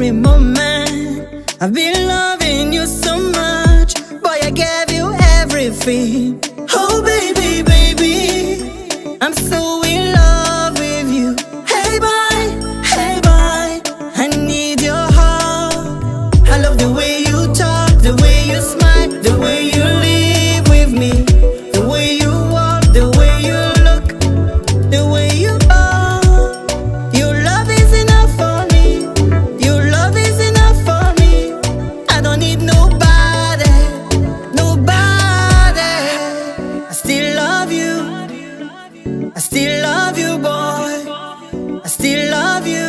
every moment. I've been loving you so much. Boy, I gave you everything. Oh baby, baby, I'm so in love with you. Hey boy, I need your heart. I love the way you talk, the way you smile, the way you live with me, the way you walk, the way you look, the way you are. Your love is enough for me. Your love is enough for me. I don't need nobody, nobody. I still love you. I still love you, boy. I still love you.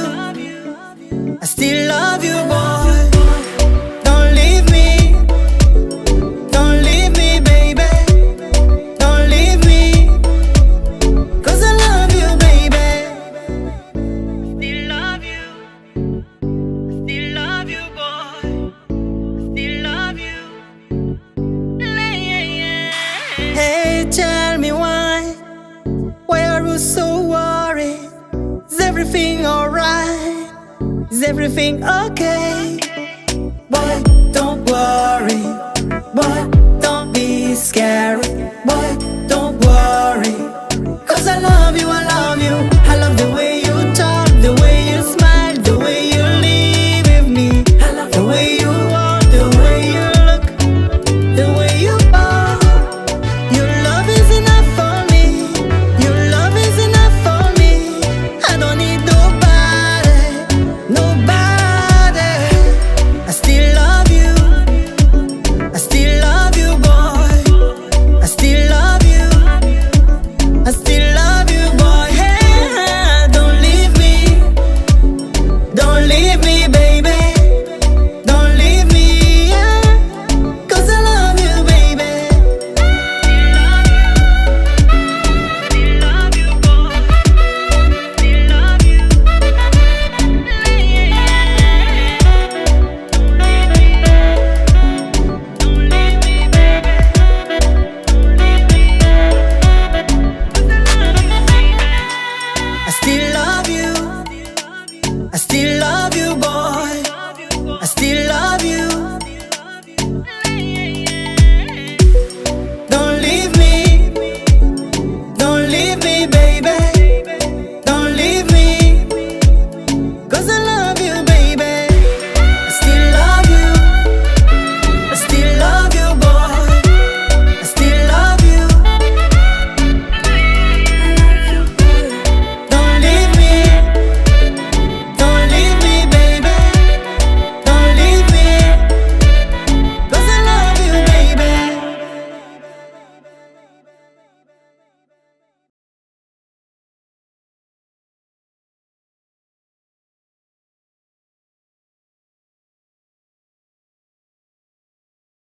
I still love you, boy. Don't leave me. Don't leave me, baby. Don't leave me. 'Cause I love you, baby. Still love you. Still love you, boy. Still love you. Hey, tell me why are you so worried? Is everything alright? Is everything okay? Boy, don't worry. Boy, don't be scared.